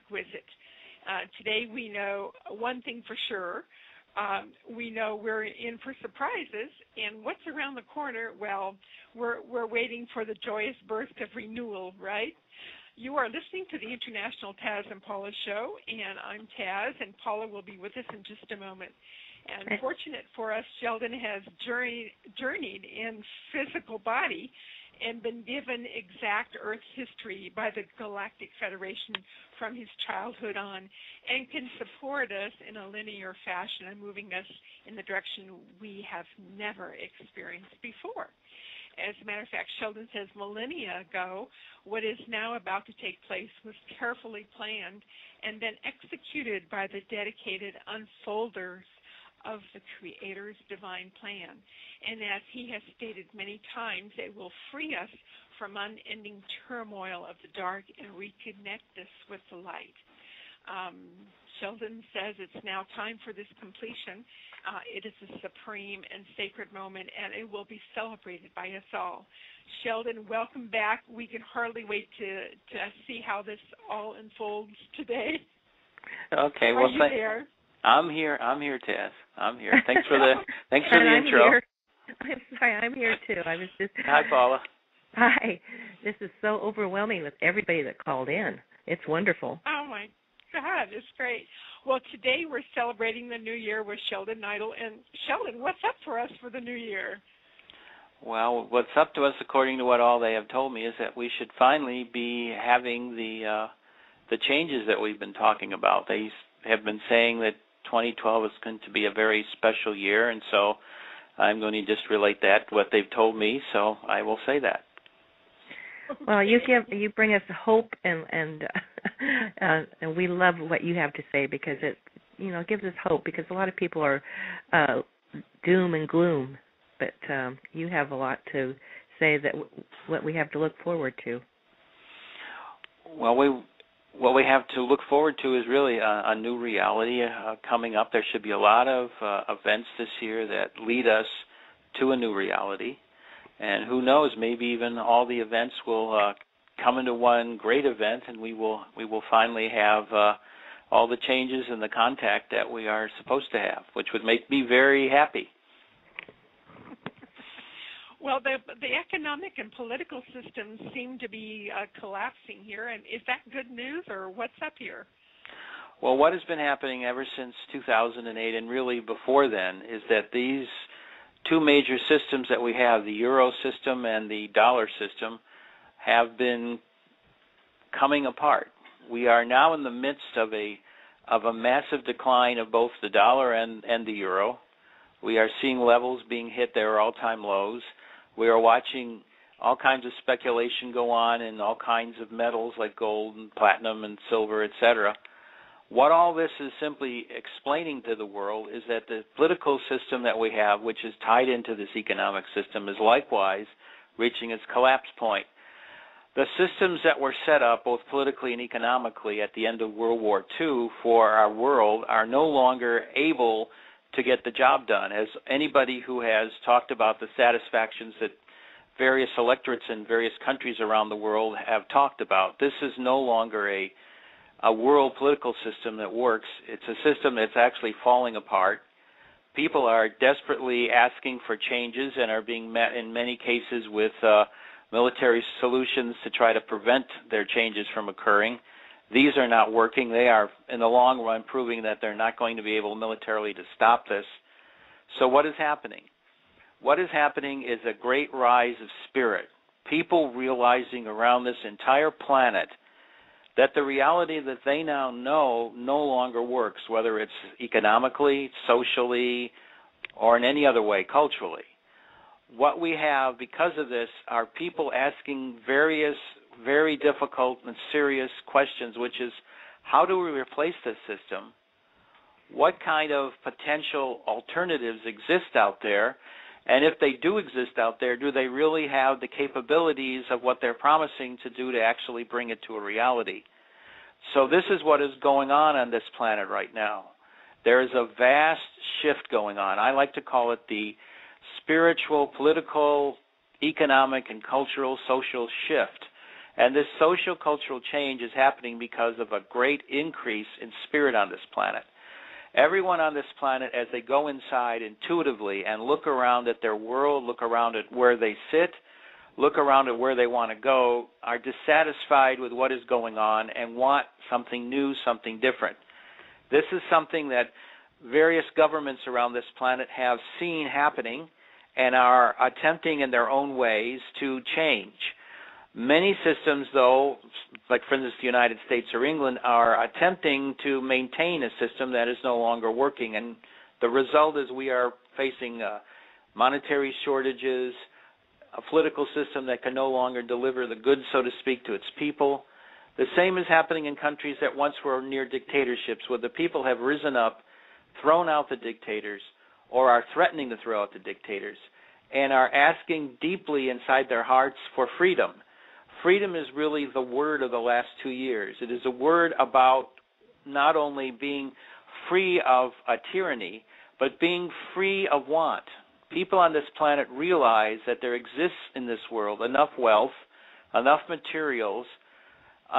exquisite. Today we know one thing for sure. We know we're in for surprises, and what's around the corner? Well, we're waiting for the joyous birth of renewal, right? You are listening to the International Tazz and Paula show, and I'm Tazz, and Paula will be with us in just a moment. And fortunate for us, Sheldan has journeyed in physical body and been given exact Earth history by the Galactic Federation from his childhood on, and can support us in a linear fashion and moving us in the direction we have never experienced before. As a matter of fact, Sheldan says millennia ago, what is now about to take place was carefully planned and then executed by the dedicated unfolders of the Creator's divine plan. And as he has stated many times, it will free us from unending turmoil of the dark and reconnect us with the light. Sheldan says it's now time for this completion. It is a supreme and sacred moment, and it will be celebrated by us all. Sheldan, welcome back. We can hardly wait to see how this all unfolds today. Okay, Are you there? I'm here, Tazz. I'm here. Thanks for the intro. Here. I'm sorry, I'm here too. I was just. Hi, Paula. Hi. This is so overwhelming with everybody that called in. It's wonderful. Oh my God, it's great. Well, today we're celebrating the new year with Sheldan Nidle. And Sheldan, what's up for us for the new year? Well, what's up to us, according to what all they have told me, is that we should finally be having the changes that we've been talking about. They have been saying that 2012 is going to be a very special year, and so I'm going to just relate that to what they've told me, so I will say that. Well, you bring us hope, and we love what you have to say, because it gives us hope, because a lot of people are doom and gloom, but you have a lot to say that what we have to look forward to. Well, what we have to look forward to is really a new reality coming up. There should be a lot of events this year that lead us to a new reality. And who knows, maybe even all the events will come into one great event, and we will finally have all the changes and the contact that we are supposed to have, which would make me very happy. Well, the economic and political systems seem to be collapsing here, and is that good news, or what's up here? Well, what has been happening ever since 2008, and really before then, is that these two major systems that we have, the euro system and the dollar system, have been coming apart. We are now in the midst of a massive decline of both the dollar and the euro. We are seeing levels being hit that are all-time lows. We are watching all kinds of speculation go on in all kinds of metals like gold and platinum and silver, etc. What all this is simply explaining to the world is that the political system that we have, which is tied into this economic system, is likewise reaching its collapse point. The systems that were set up, both politically and economically, at the end of World War II for our world are no longer able to get the job done. As anybody who has talked about the satisfactions that various electorates in various countries around the world have talked about, this is no longer a world political system that works. It's a system that's actually falling apart. People are desperately asking for changes and are being met in many cases with military solutions to try to prevent their changes from occurring. These are not working. They are, in the long run, proving that they're not going to be able militarily to stop this. So what is happening? What is happening is a great rise of spirit. People realizing around this entire planet that the reality that they now know no longer works, whether it's economically, socially, or in any other way, culturally. What we have because of this are people asking various very difficult and serious questions, which is, how do we replace this system? What kind of potential alternatives exist out there? And if they do exist out there, do they really have the capabilities of what they're promising to do to actually bring it to a reality? So this is what is going on this planet right now. There is a vast shift going on. I like to call it the spiritual, political, economic, and cultural, social shift. And this social cultural change is happening because of a great increase in spirit on this planet. Everyone on this planet, as they go inside intuitively and look around at their world, look around at where they sit, look around at where they want to go, are dissatisfied with what is going on and want something new, something different. This is something that various governments around this planet have seen happening and are attempting in their own ways to change. Many systems, though, like for instance the United States or England, are attempting to maintain a system that is no longer working. And the result is we are facing monetary shortages, a political system that can no longer deliver the goods, so to speak, to its people. The same is happening in countries that once were near dictatorships, where the people have risen up, thrown out the dictators, or are threatening to throw out the dictators, and are asking deeply inside their hearts for freedom. Freedom is really the word of the last 2 years. It is a word about not only being free of a tyranny, but being free of want. People on this planet realize that there exists in this world enough wealth, enough materials,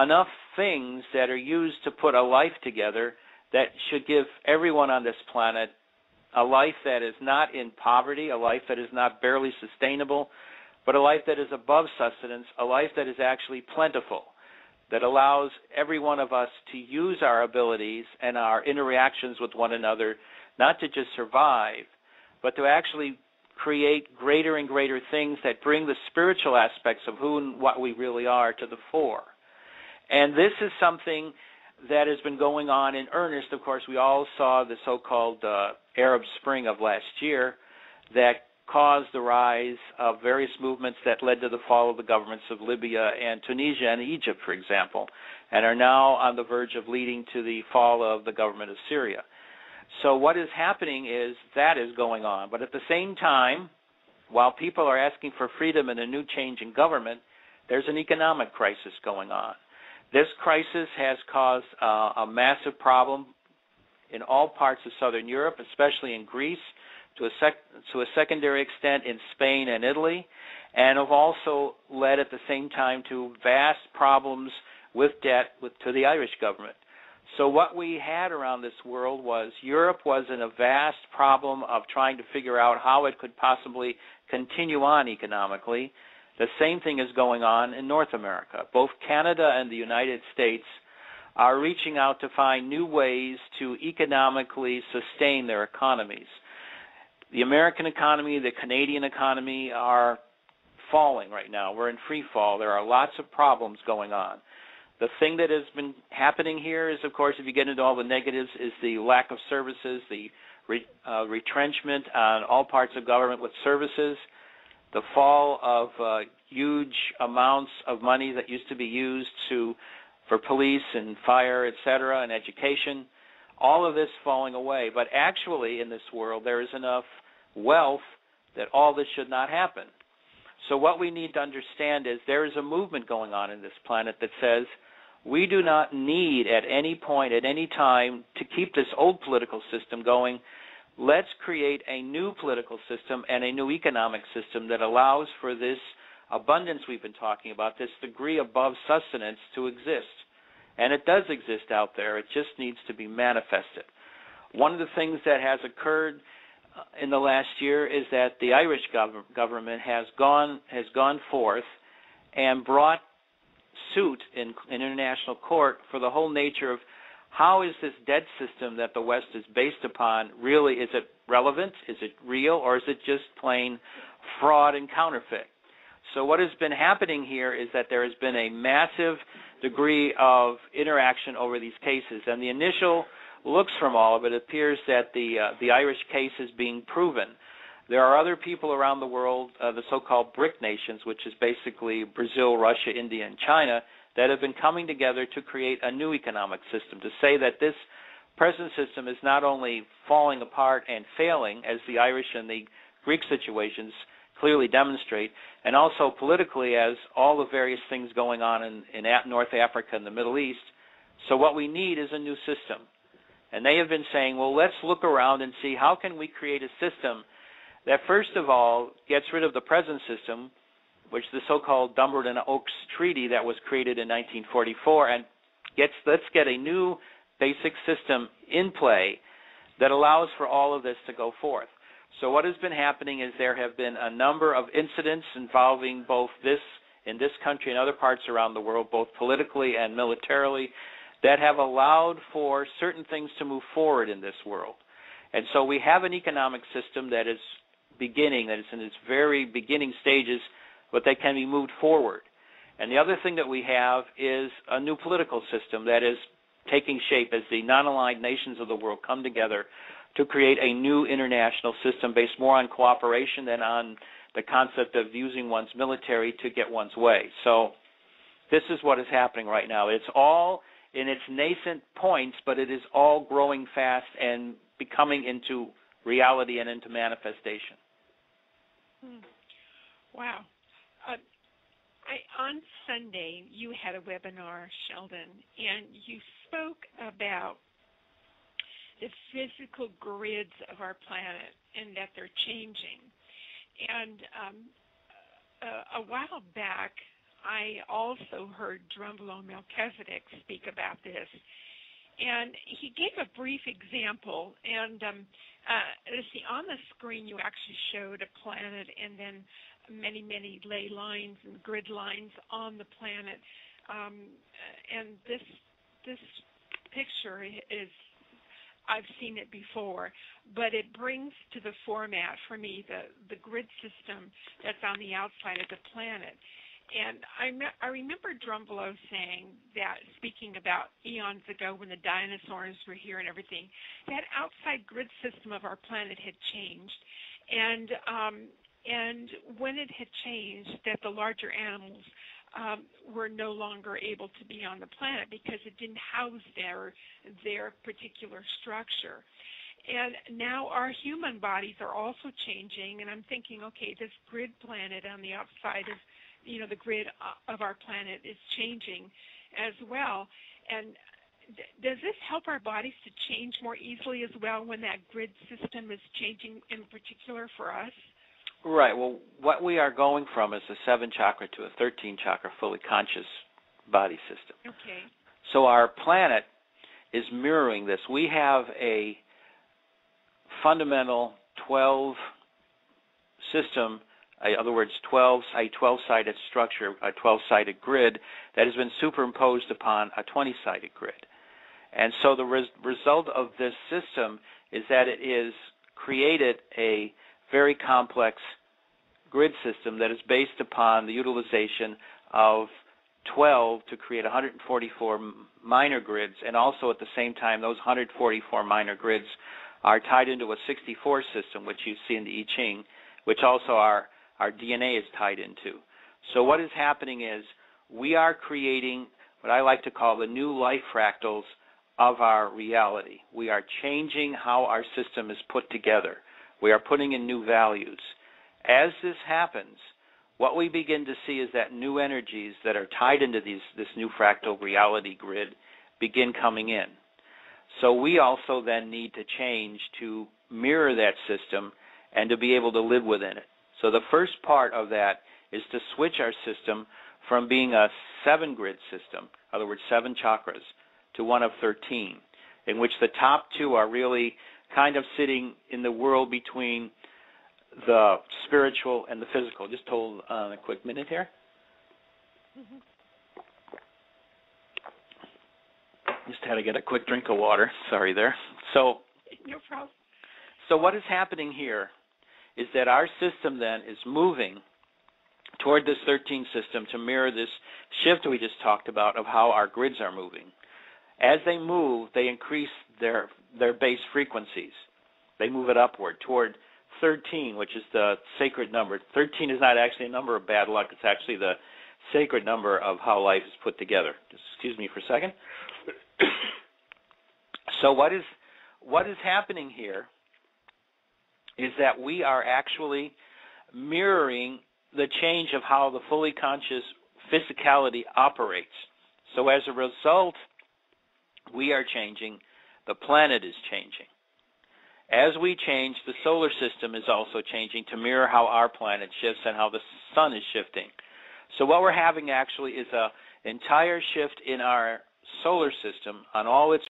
enough things that are used to put a life together that should give everyone on this planet a life that is not in poverty, a life that is not barely sustainable, but a life that is above sustenance, a life that is actually plentiful, that allows every one of us to use our abilities and our interactions with one another, not to just survive, but to actually create greater and greater things that bring the spiritual aspects of who and what we really are to the fore. And this is something that has been going on in earnest. Of course, we all saw the so-called Arab Spring of last year that caused the rise of various movements that led to the fall of the governments of Libya and Tunisia and Egypt, for example, and are now on the verge of leading to the fall of the government of Syria. So what is happening is that is going on. But at the same time, while people are asking for freedom and a new change in government, there's an economic crisis going on. This crisis has caused a massive problem in all parts of southern Europe, especially in Greece, to a secondary extent in Spain and Italy, and have also led at the same time to vast problems with debt to the Irish government. So what we had around this world was Europe was in a vast problem of trying to figure out how it could possibly continue on economically. The same thing is going on in North America. Both Canada and the United States are reaching out to find new ways to economically sustain their economies. The American economy, the Canadian economy are falling right now. We're in free fall. There are lots of problems going on. The thing that has been happening here is, of course, if you get into all the negatives, is the lack of services, the retrenchment on all parts of government with services, the fall of huge amounts of money that used to be used for police and fire, et cetera, and education, all of this falling away. But actually, in this world, there is enough wealth that all this should not happen. So what we need to understand is there is a movement going on in this planet that says we do not need at any point, at any time, to keep this old political system going. Let's create a new political system and a new economic system that allows for this abundance we've been talking about, this degree above sustenance to exist. And it does exist out there. It just needs to be manifested. One of the things that has occurred in the last year is that the Irish government has gone forth and brought suit in international court for the whole nature of how is this debt system that the West is based upon really, is it relevant, is it real, or is it just plain fraud and counterfeit? So what has been happening here is that there has been a massive degree of interaction over these cases, and the initial looks from all of it appears that the Irish case is being proven. There are other people around the world, the so-called BRIC nations, which is basically Brazil, Russia, India, and China, that have been coming together to create a new economic system, to say that this present system is not only falling apart and failing, as the Irish and the Greek situations clearly demonstrate, and also politically as all the various things going on in North Africa and the Middle East. So what we need is a new system. And they have been saying, well, let's look around and see how can we create a system that first of all gets rid of the present system, which is the so-called Dumbarton Oaks Treaty that was created in 1944, and let's get a new basic system in play that allows for all of this to go forth. So what has been happening is there have been a number of incidents involving both this in this country and other parts around the world, both politically and militarily, that have allowed for certain things to move forward in this world. And so we have an economic system that is beginning, that is in its very beginning stages, but that can be moved forward. And the other thing that we have is a new political system that is taking shape as the non-aligned nations of the world come together to create a new international system based more on cooperation than on the concept of using one's military to get one's way. So this is what is happening right now. It's all in its nascent points, but it is all growing fast and becoming into reality and into manifestation. Wow. On Sunday, you had a webinar, Sheldan, and you spoke about the physical grids of our planet and that they're changing. And a while back, I also heard Drumbelow Melchizedek speak about this. And he gave a brief example. And let's see, on the screen you actually showed a planet and then many, many ley lines and grid lines on the planet. And this picture is, I've seen it before, but it brings to the format for me the grid system that's on the outside of the planet. And I remember Drumbelow saying that, speaking about eons ago when the dinosaurs were here and everything, that outside grid system of our planet had changed. And when it had changed, that the larger animals were no longer able to be on the planet because it didn't house their particular structure. And now our human bodies are also changing, and I'm thinking, okay, this grid planet on the outside of, the grid of our planet is changing as well. And does this help our bodies to change more easily as well when that grid system is changing in particular for us? Right. Well, what we are going from is a 7-chakra to a 13-chakra fully conscious body system. Okay. So our planet is mirroring this. We have a fundamental 12 system, in other words, a 12-sided structure, a 12-sided grid that has been superimposed upon a 20-sided grid. And so the result of this system is that it is created a very complex grid system that is based upon the utilization of 12 to create 144 minor grids, and also at the same time those 144 minor grids are tied into a 64 system, which you see in the I Ching, which also our DNA is tied into. So what is happening is we are creating what I like to call the new life fractals of our reality. We are changing how our system is put together. We are putting in new values. As this happens, what we begin to see is that new energies that are tied into this new fractal reality grid begin coming in. So we also then need to change to mirror that system and to be able to live within it. So the first part of that is to switch our system from being a 7-grid system, in other words, 7 chakras, to one of 13, in which the top 2 are really kind of sitting in the world between the spiritual and the physical. Just hold on a quick minute here. Mm-hmm. Just had to get a quick drink of water. Sorry there. So, no problem. So what is happening here is that our system then is moving toward this 13 system to mirror this shift we just talked about of how our grids are moving. As they move, they increase their base frequencies. They move it upward toward 13, which is the sacred number. 13 is not actually a number of bad luck. It's actually the sacred number of how life is put together. Just excuse me for a second. So what is happening here is that we are actually mirroring the change of how the fully conscious physicality operates. So as a result, we are changing, the planet is changing. As we change, the solar system is also changing to mirror how our planet shifts and how the sun is shifting. So what we're having actually is an entire shift in our solar system on all its